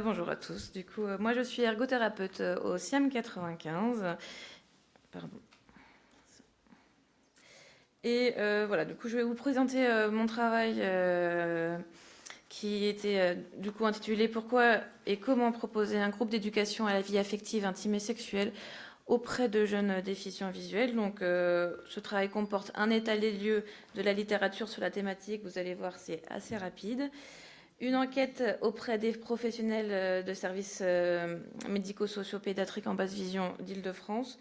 Bonjour à tous. Du coup, moi je suis ergothérapeute au SIAM 95. Pardon. Et voilà, du coup, je vais vous présenter mon travail qui était du coup intitulé Pourquoi et comment proposer un groupe d'éducation à la vie affective, intime et sexuelle auprès de jeunes déficients visuels. Donc, ce travail comporte un état des lieux de la littérature sur la thématique. Vous allez voir, c'est assez rapide. Une enquête auprès des professionnels de services médico-sociaux pédiatriques en basse vision d'Île-de-France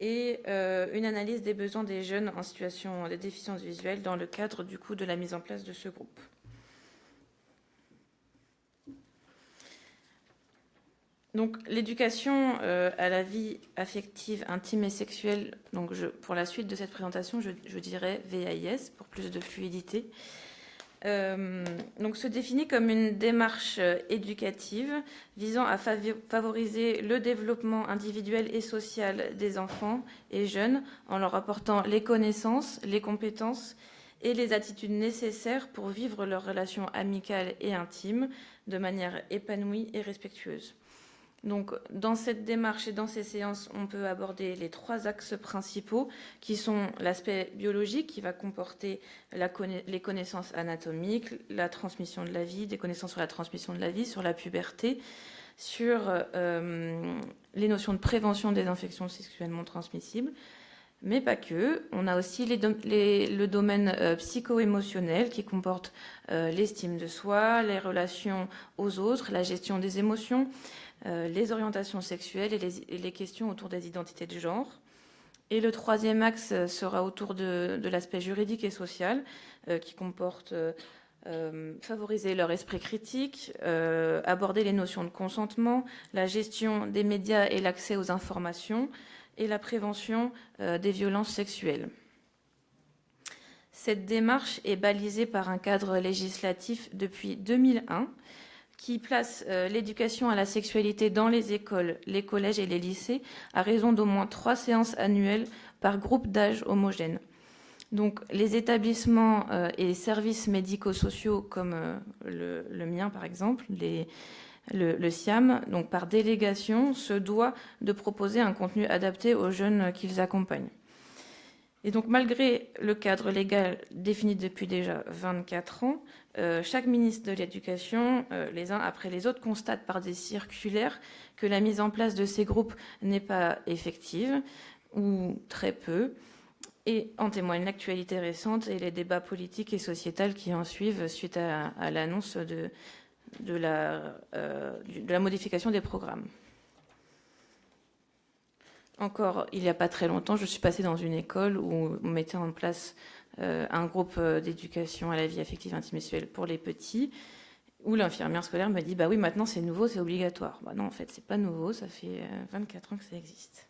et une analyse des besoins des jeunes en situation de déficience visuelle dans le cadre du coup de la mise en place de ce groupe. Donc l'éducation à la vie affective, intime et sexuelle, donc pour la suite de cette présentation, je dirais VAIS pour plus de fluidité. Donc se définit comme une démarche éducative visant à favoriser le développement individuel et social des enfants et jeunes en leur apportant les connaissances, les compétences et les attitudes nécessaires pour vivre leurs relations amicales et intimes de manière épanouie et respectueuse. Donc, dans cette démarche et dans ces séances, on peut aborder les 3 axes principaux qui sont l'aspect biologique qui va comporter les connaissances anatomiques, la transmission de la vie, des connaissances sur la transmission de la vie, sur la puberté, sur les notions de prévention des infections sexuellement transmissibles, mais pas que. On a aussi le domaine psycho-émotionnel qui comporte l'estime de soi, les relations aux autres, la gestion des émotions, les orientations sexuelles et les questions autour des identités de genre. Et le 3e axe sera autour de l'aspect juridique et social, qui comporte favoriser leur esprit critique, aborder les notions de consentement, la gestion des médias et l'accès aux informations, et la prévention des violences sexuelles. Cette démarche est balisée par un cadre législatif depuis 2001, qui place l'éducation à la sexualité dans les écoles, les collèges et les lycées à raison d'au moins 3 séances annuelles par groupe d'âge homogène. Donc les établissements et services médico-sociaux comme le mien par exemple, le SIAM, donc par délégation, se doit de proposer un contenu adapté aux jeunes qu'ils accompagnent. Et donc, malgré le cadre légal défini depuis déjà 24 ans, chaque ministre de l'Éducation, les uns après les autres, constate par des circulaires que la mise en place de ces groupes n'est pas effective, ou très peu, et en témoigne l'actualité récente et les débats politiques et sociétals qui en suivent suite à l'annonce de la modification des programmes. Encore, il n'y a pas très longtemps, je suis passée dans une école où on mettait en place un groupe d'éducation à la vie affective intime et sexuelle pour les petits, où l'infirmière scolaire me dit « Bah oui, maintenant c'est nouveau, c'est obligatoire. » Bah non, en fait, c'est pas nouveau, ça fait 24 ans que ça existe.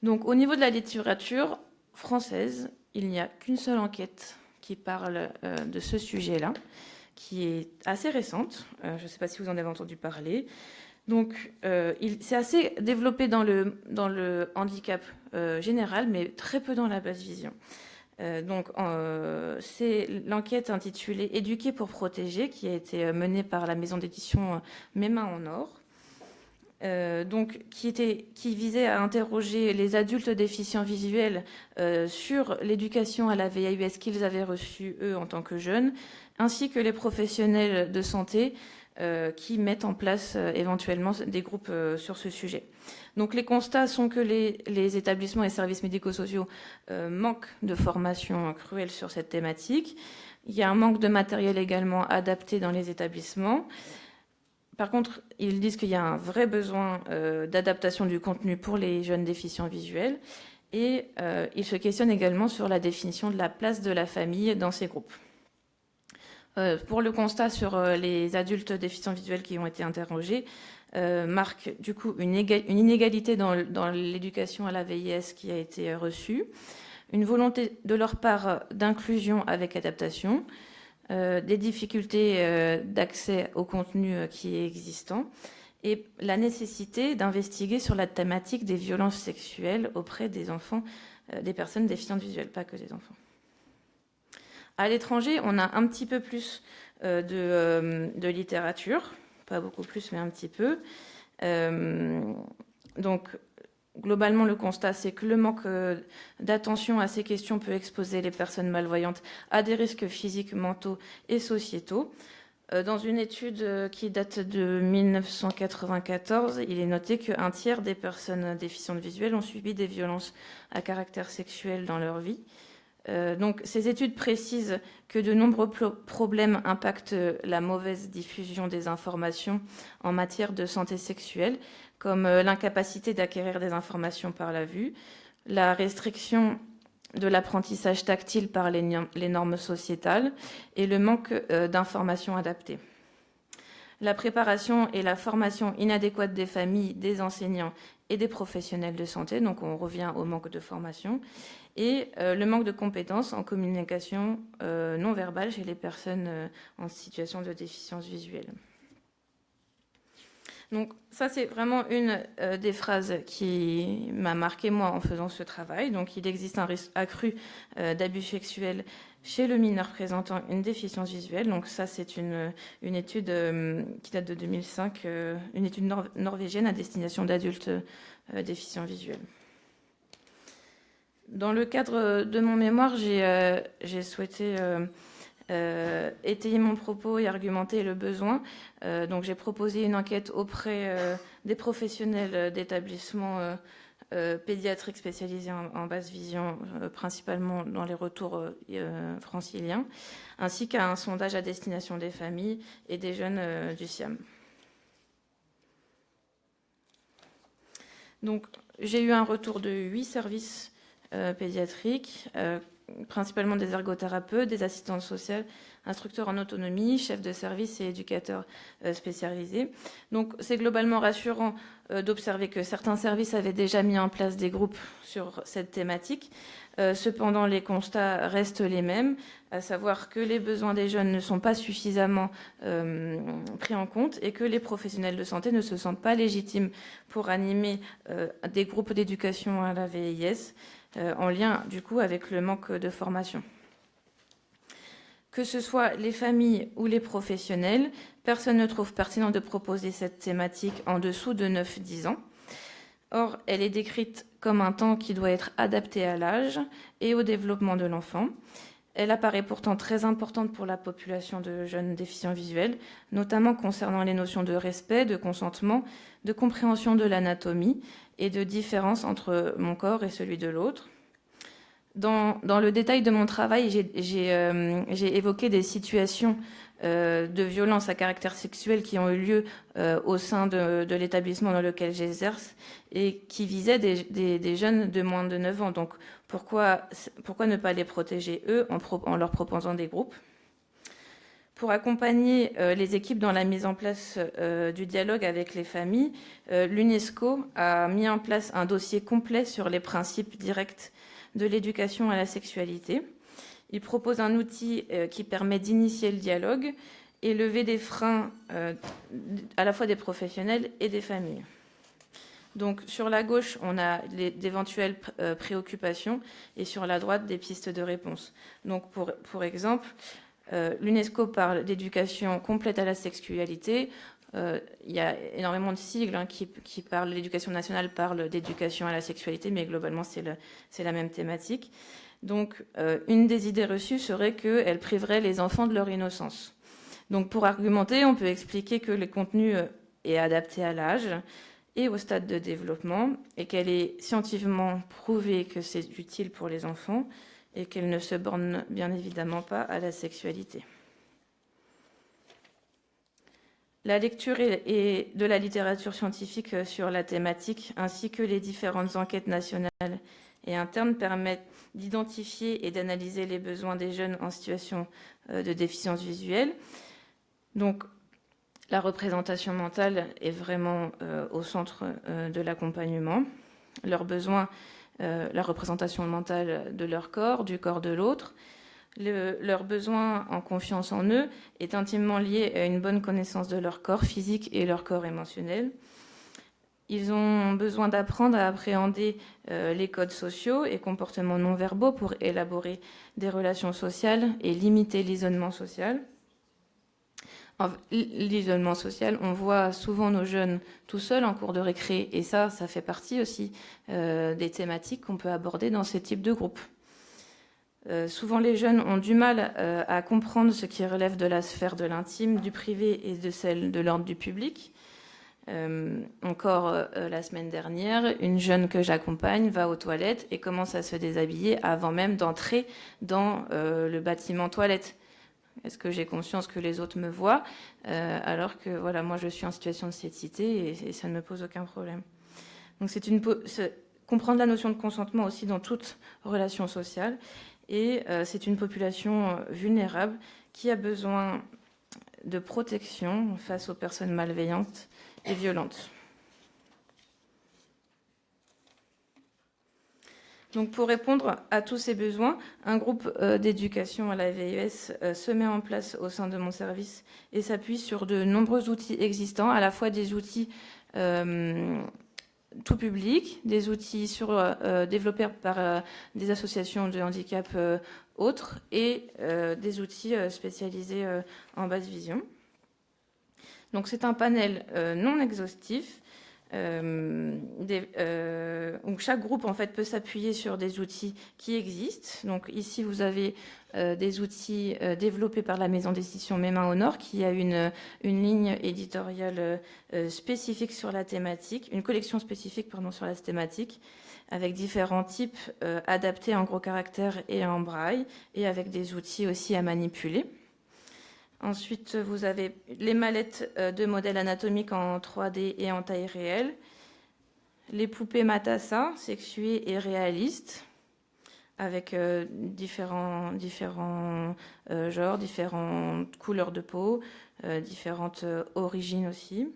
Donc, au niveau de la littérature française, il n'y a qu'une seule enquête qui parle de ce sujet-là, qui est assez récente. Je ne sais pas si vous en avez entendu parler. Donc, c'est assez développé dans le handicap général, mais très peu dans la basse vision. C'est l'enquête intitulée Éduquer pour protéger, qui a été menée par la maison d'édition Mes mains en or. Qui visait à interroger les adultes déficients visuels sur l'éducation à la VAUS qu'ils avaient reçue, eux, en tant que jeunes, ainsi que les professionnels de santé qui mettent en place éventuellement des groupes sur ce sujet. Donc les constats sont que les établissements et services médico-sociaux manquent de formation cruelle sur cette thématique. Il y a un manque de matériel également adapté dans les établissements. Par contre, ils disent qu'il y a un vrai besoin d'adaptation du contenu pour les jeunes déficients visuels et ils se questionnent également sur la définition de la place de la famille dans ces groupes. Pour le constat sur les adultes déficients visuels qui ont été interrogés, marque du coup une inégalité dans l'éducation à la VIS qui a été reçue, une volonté de leur part d'inclusion avec adaptation, des difficultés d'accès au contenu qui est existant et la nécessité d'investiguer sur la thématique des violences sexuelles auprès des enfants, des personnes déficientes visuelles, pas que des enfants. À l'étranger, on a un petit peu plus de littérature, pas beaucoup plus, mais un petit peu. Donc, globalement, le constat, c'est que le manque d'attention à ces questions peut exposer les personnes malvoyantes à des risques physiques, mentaux et sociétaux. Dans une étude qui date de 1994, il est noté qu'un tiers des personnes déficientes visuelles ont subi des violences à caractère sexuel dans leur vie. Donc, ces études précisent que de nombreux problèmes impactent la mauvaise diffusion des informations en matière de santé sexuelle, comme l'incapacité d'acquérir des informations par la vue, la restriction de l'apprentissage tactile par les normes sociétales et le manque d'informations adaptées. La préparation et la formation inadéquate des familles, des enseignants et des professionnels de santé, donc on revient au manque de formation, et le manque de compétences en communication non verbale chez les personnes en situation de déficience visuelle. Donc ça, c'est vraiment une des phrases qui m'a marqué, moi, en faisant ce travail. Donc il existe un risque accru d'abus sexuels chez le mineur présentant une déficience visuelle. Donc ça, c'est une étude qui date de 2005, une étude norvégienne à destination d'adultes déficients visuels. Dans le cadre de mon mémoire, j'ai souhaité étayer mon propos et argumenter le besoin. Donc j'ai proposé une enquête auprès des professionnels d'établissements pédiatriques spécialisés en basse vision, principalement dans les retours franciliens, ainsi qu'à un sondage à destination des familles et des jeunes du SIAM. Donc j'ai eu un retour de 8 services pédiatriques, principalement des ergothérapeutes, des assistantes sociales, instructeurs en autonomie, chefs de service et éducateurs spécialisés. Donc c'est globalement rassurant d'observer que certains services avaient déjà mis en place des groupes sur cette thématique. Cependant, les constats restent les mêmes, à savoir que les besoins des jeunes ne sont pas suffisamment pris en compte et que les professionnels de santé ne se sentent pas légitimes pour animer des groupes d'éducation à la VIS, en lien du coup avec le manque de formation. Que ce soit les familles ou les professionnels, personne ne trouve pertinent de proposer cette thématique en dessous de 9-10 ans. Or, elle est décrite comme un temps qui doit être adapté à l'âge et au développement de l'enfant. Elle apparaît pourtant très importante pour la population de jeunes déficients visuels, notamment concernant les notions de respect, de consentement, de compréhension de l'anatomie et de différence entre mon corps et celui de l'autre. Dans le détail de mon travail, j'ai évoqué des situations de violence à caractère sexuel qui ont eu lieu au sein de l'établissement dans lequel j'exerce et qui visaient des jeunes de moins de 9 ans. Donc pourquoi ne pas les protéger eux en leur proposant des groupes ? Pour accompagner les équipes dans la mise en place du dialogue avec les familles, l'UNESCO a mis en place un dossier complet sur les principes directs de l'éducation à la sexualité. Il propose un outil qui permet d'initier le dialogue et lever des freins à la fois des professionnels et des familles. Donc sur la gauche, on a d'éventuelles préoccupations et sur la droite, des pistes de réponse. Donc pour exemple, l'UNESCO parle d'éducation complète à la sexualité. Il y a énormément de sigles qui parlent, l'éducation nationale parle d'éducation à la sexualité, mais globalement c'est la même thématique. Donc une des idées reçues serait qu'elle priverait les enfants de leur innocence. Donc pour argumenter, on peut expliquer que le contenu est adapté à l'âge et au stade de développement, et qu'elle est scientifiquement prouvée que c'est utile pour les enfants, et qu'elle ne se borne bien évidemment pas à la sexualité. La lecture et de la littérature scientifique sur la thématique, ainsi que les différentes enquêtes nationales et internes, permettent d'identifier et d'analyser les besoins des jeunes en situation de déficience visuelle. Donc, la représentation mentale est vraiment au centre de l'accompagnement. Leurs besoins, la représentation mentale de leur corps, du corps de l'autre, leur besoin en confiance en eux est intimement lié à une bonne connaissance de leur corps physique et leur corps émotionnel. Ils ont besoin d'apprendre à appréhender les codes sociaux et comportements non verbaux pour élaborer des relations sociales et limiter l'isolement social. L'isolement social, on voit souvent nos jeunes tout seuls en cours de récré, et ça fait partie aussi des thématiques qu'on peut aborder dans ces types de groupes. Souvent, les jeunes ont du mal à comprendre ce qui relève de la sphère de l'intime, du privé et de celle de l'ordre du public. La semaine dernière, une jeune que j'accompagne va aux toilettes et commence à se déshabiller avant même d'entrer dans le bâtiment toilette. Est-ce que j'ai conscience que les autres me voient alors que voilà, moi je suis en situation de cécité et ça ne me pose aucun problème. Donc comprendre la notion de consentement aussi dans toute relation sociale, et c'est une population vulnérable qui a besoin de protection face aux personnes malveillantes et violentes. Donc pour répondre à tous ces besoins, un groupe d'éducation à la VIES se met en place au sein de mon service et s'appuie sur de nombreux outils existants, à la fois des outils tout public, des outils développés par des associations de handicap autres et des outils spécialisés en basse vision. Donc c'est un panel non exhaustif. Donc chaque groupe en fait peut s'appuyer sur des outils qui existent. Donc ici vous avez des outils développés par la maison d'édition Mes Mains au Nord, qui a une ligne éditoriale spécifique sur la thématique, une collection spécifique sur la thématique, avec différents types adaptés en gros caractères et en braille, et avec des outils aussi à manipuler. Ensuite, vous avez les mallettes de modèles anatomiques en 3D et en taille réelle, les poupées Matassa, sexuées et réalistes, avec différents genres, différentes couleurs de peau, différentes origines aussi.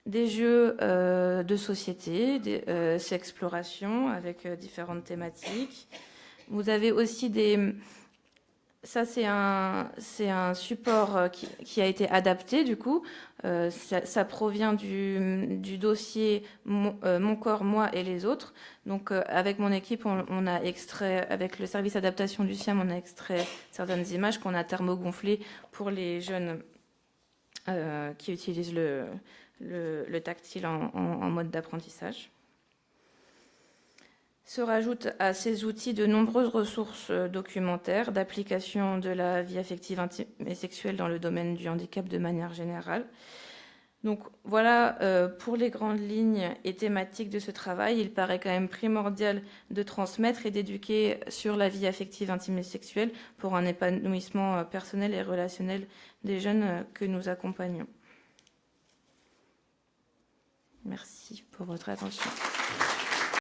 Des jeux de société, sexploration avec différentes thématiques. Vous avez aussi Ça, c'est un support qui a été adapté, du coup. Ça provient du dossier Mon corps, moi et les autres. Donc, avec mon équipe, on a extrait, avec le service adaptation du SIAM, on a extrait certaines images qu'on a thermogonflées pour les jeunes qui utilisent le tactile en mode d'apprentissage. Se rajoutent à ces outils de nombreuses ressources documentaires d'application de la vie affective intime et sexuelle dans le domaine du handicap de manière générale. Donc voilà pour les grandes lignes et thématiques de ce travail. Il paraît quand même primordial de transmettre et d'éduquer sur la vie affective intime et sexuelle pour un épanouissement personnel et relationnel des jeunes que nous accompagnons. Merci pour votre attention.